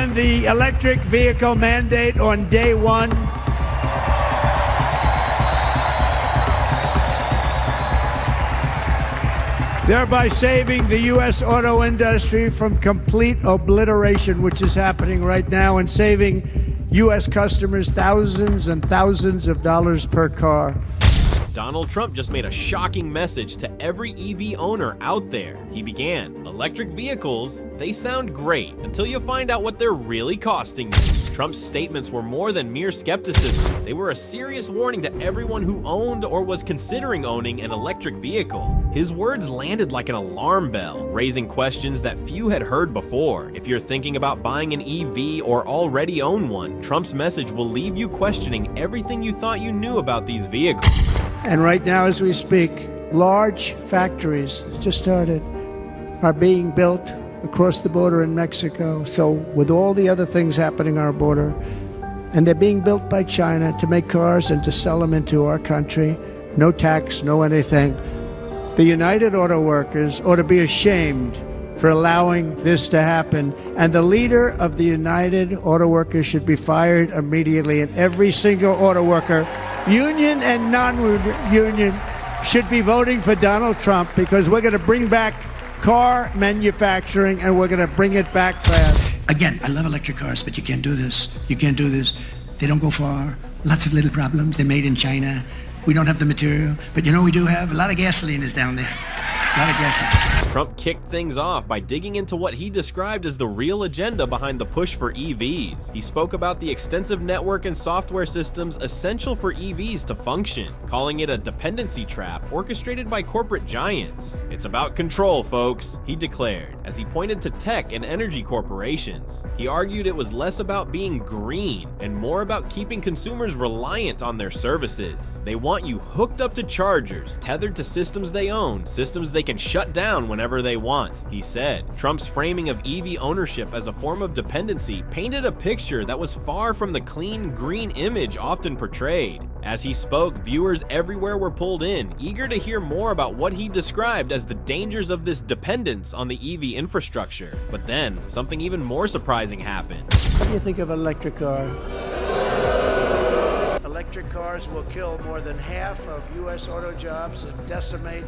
began the electric vehicle mandate on day one. Thereby saving the U.S. auto industry from complete obliteration, which is happening right now, and saving U.S. customers thousands and thousands of dollars per car. Donald Trump just made a shocking message to every EV owner out there. He began, electric vehicles, they sound great until you find out what they're really costing you. Trump's statements were more than mere skepticism. They were a serious warning to everyone who owned or was considering owning an electric vehicle. His words landed like an alarm bell, raising questions that few had heard before. If you're thinking about buying an EV or already own one, Trump's message will leave you questioning everything you thought you knew about these vehicles. And right now, as we speak, large factories just started are being built across the border in Mexico. So with all the other things happening on our border, and they're being built by China to make cars and to sell them into our country, no tax, no anything. The United Auto Workers ought to be ashamed for allowing this to happen. And the leader of the United Auto Workers should be fired immediately. And every single auto worker, union and non-union, should be voting for Donald Trump, because we're going to bring back car manufacturing, and we're going to bring it back fast. Again, I love electric cars, but you can't do this. You can't do this. They don't go far. Lots of little problems. They're made in China. We don't have the material. But you know we do have? A lot of gasoline is down there. A lot of gasoline. Trump kicked things off by digging into what he described as the real agenda behind the push for EVs. He spoke about the extensive network and software systems essential for EVs to function, calling it a dependency trap orchestrated by corporate giants. It's about control, folks, he declared, as he pointed to tech and energy corporations. He argued it was less about being green and more about keeping consumers reliant on their services. They want you hooked up to chargers, tethered to systems they own, systems they can shut down whenever they want, he said. Trump's framing of EV ownership as a form of dependency painted a picture that was far from the clean, green image often portrayed. As he spoke, viewers everywhere were pulled in, eager to hear more about what he described as the dangers of this dependence on the EV infrastructure. But then, something even more surprising happened. What do you think of an electric car? Electric cars will kill more than half of U.S. auto jobs and decimate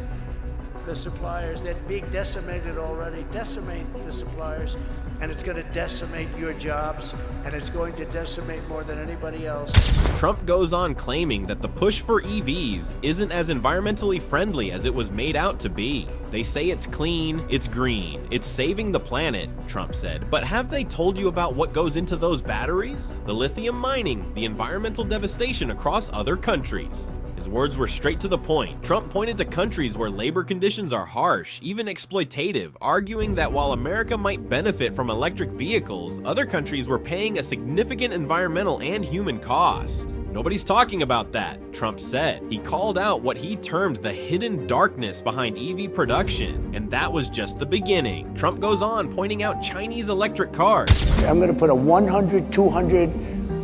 the suppliers. They're being decimated already. Decimate the suppliers, and it's going to decimate your jobs, and it's going to decimate more than anybody else. Trump goes on claiming that the push for EVs isn't as environmentally friendly as it was made out to be. They say it's clean, it's green, it's saving the planet, Trump said. But have they told you about what goes into those batteries? The lithium mining, the environmental devastation across other countries. His words were straight to the point. Trump pointed to countries where labor conditions are harsh, even exploitative, arguing that while America might benefit from electric vehicles, other countries were paying a significant environmental and human cost. Nobody's talking about that, Trump said. He called out what he termed the hidden darkness behind EV production, and that was just the beginning. Trump goes on pointing out Chinese electric cars. I'm going to put a 100, 200,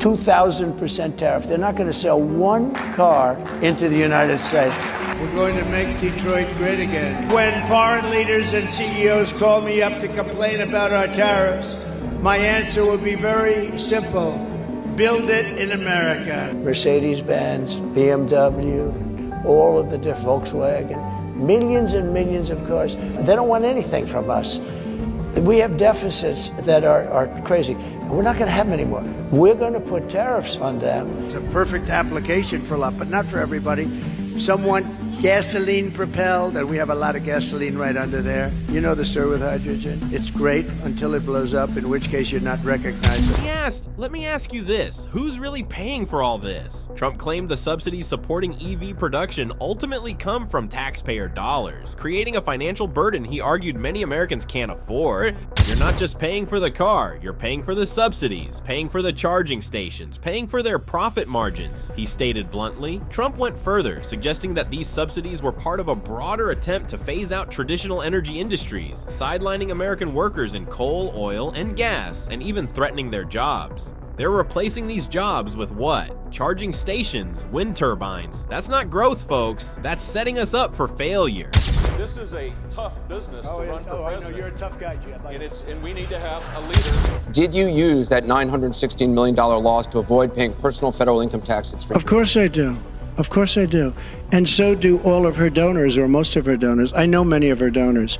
2,000% tariff. They're not going to sell one car into the United States. We're going to make Detroit great again. When foreign leaders and CEOs call me up to complain about our tariffs, my answer would be very simple. Build it in America. Mercedes-Benz, BMW, all of the different Volkswagen, millions and millions of cars. They don't want anything from us. We have deficits that are crazy. We're not going to have them anymore. We're going to put tariffs on them. It's a perfect application for a lot, but not for everybody. Some want gasoline propelled, and we have a lot of gasoline right under there. You know the story with hydrogen. It's great until it blows up, in which case you're not recognized. Let me ask you this. Who's really paying for all this? Trump claimed the subsidies supporting EV production ultimately come from taxpayer dollars, creating a financial burden he argued many Americans can't afford. You're not just paying for the car, you're paying for the subsidies, paying for the charging stations, paying for their profit margins, he stated bluntly. Trump went further, suggesting that these subsidies were part of a broader attempt to phase out traditional energy industries, sidelining American workers in coal, oil, and gas, and even threatening their jobs. They're replacing these jobs with what? Charging stations, wind turbines. That's not growth, folks. That's setting us up for failure. This is a tough business to run for president. I know. You're a tough guy, Jim. And we need to have a leader. Did you use that $916 million loss to avoid paying personal federal income taxes? Of course I do. Of course I do. And so do all of her donors, or most of her donors. I know many of her donors.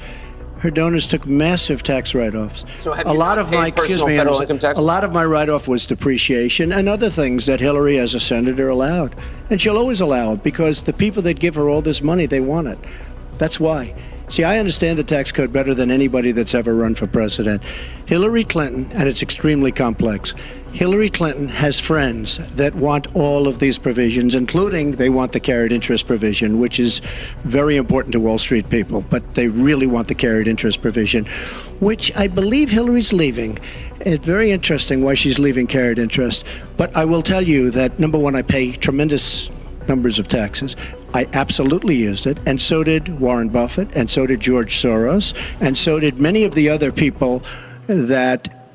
Her donors took massive tax write-offs. So have you not paid personal federal income tax? A lot of my write-off was depreciation and other things that Hillary, as a senator, allowed. And she'll always allow it because the people that give her all this money, they want it. That's why. See, I understand the tax code better than anybody that's ever run for president. Hillary Clinton, and it's extremely complex, Hillary Clinton has friends that want all of these provisions, including they want the carried interest provision, which is very important to Wall Street people, but they really want the carried interest provision, which I believe Hillary's leaving. It's very interesting why she's leaving carried interest. But I will tell you that, number one, I pay tremendous numbers of taxes. I absolutely used it, and so did Warren Buffett, and so did George Soros, and so did many of the other people that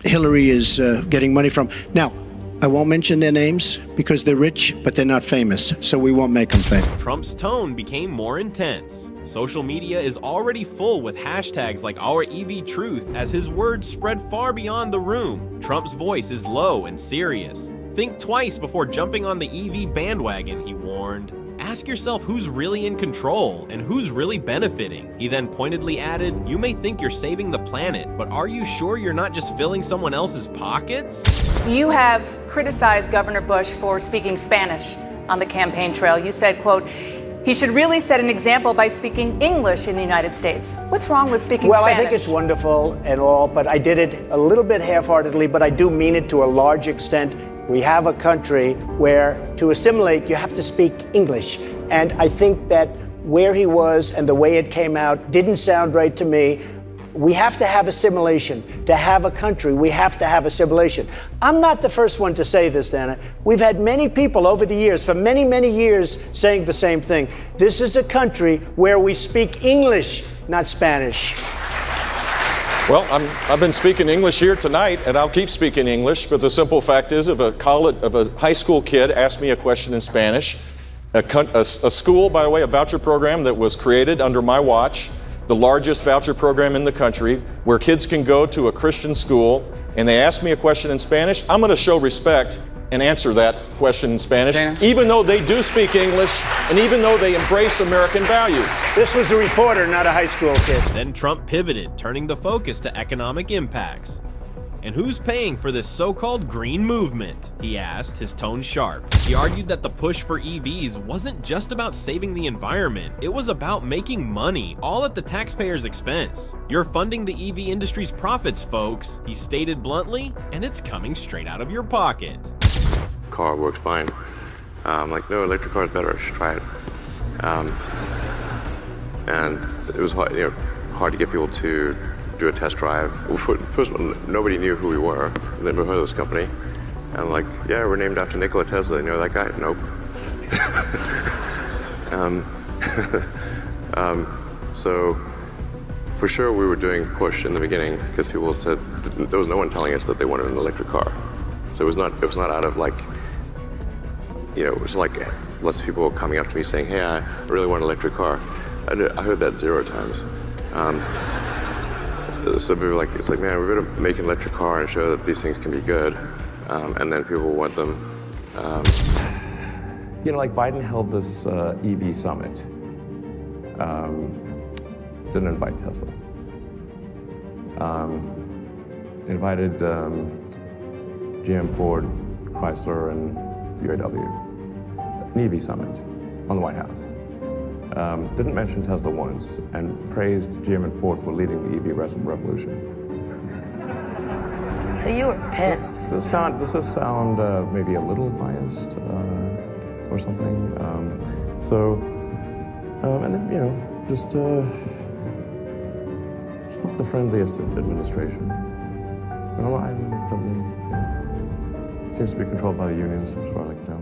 Hillary is getting money from. Now, I won't mention their names because they're rich, but they're not famous, so we won't make them famous. Trump's tone became more intense. Social media is already full with hashtags like Our EV Truth as his words spread far beyond the room. Trump's voice is low and serious. Think twice before jumping on the EV bandwagon, he warned. Ask yourself who's really in control and who's really benefiting. He then pointedly added, you may think you're saving the planet, but are you sure you're not just filling someone else's pockets? You have criticized Governor Bush for speaking Spanish on the campaign trail. You said, quote, he should really set an example by speaking English in the United States. What's wrong with speaking Spanish? Well, I think it's wonderful and all, but I did it a little bit half-heartedly, but I do mean it to a large extent. We have a country where to assimilate, you have to speak English. And I think that where he was and the way it came out didn't sound right to me. We have to have assimilation. To have a country, we have to have assimilation. I'm not the first one to say this, Dana. We've had many people over the years, for many, many years, saying the same thing. This is a country where we speak English, not Spanish. Well, I've been speaking English here tonight, and I'll keep speaking English, but the simple fact is, if a high school kid asked me a question in Spanish, a school, by the way, a voucher program that was created under my watch, the largest voucher program in the country, where kids can go to a Christian school, and they ask me a question in Spanish, I'm going to show respect and answer that question in Spanish, Dana, even though they do speak English and even though they embrace American values. This was a reporter, not a high school kid. Then Trump pivoted, turning the focus to economic impacts. And who's paying for this so-called green movement? He asked, his tone sharp. He argued that the push for EVs wasn't just about saving the environment, it was about making money, all at the taxpayer's expense. You're funding the EV industry's profits, folks, he stated bluntly, and it's coming straight out of your pocket. Car works fine. I'm like, no, electric car is better, I should try it. And it was hard to get people to do a test drive. First of all, nobody knew who we were. Never heard of this company. And I'm like, yeah, we're named after Nikola Tesla. You know that guy? Nope. So for sure we were doing push in the beginning because people said there was no one telling us that they wanted an electric car. So it was not out of like, it was like lots of people coming up to me saying, hey, I really want an electric car. I heard that 0 times. So we were like, it's like, man, we better make an electric car and show that these things can be good, and then people want them. Like Biden held this EV summit. Didn't invite Tesla. Invited GM, Ford, Chrysler, and UAW. An EV summit on the White House. Didn't mention Tesla once, and praised GM and Ford for leading the EV revolution. So you were pissed. Does this sound maybe a little biased or something? And then, just not the friendliest administration. Well, seems to be controlled by the unions, as far as I can tell.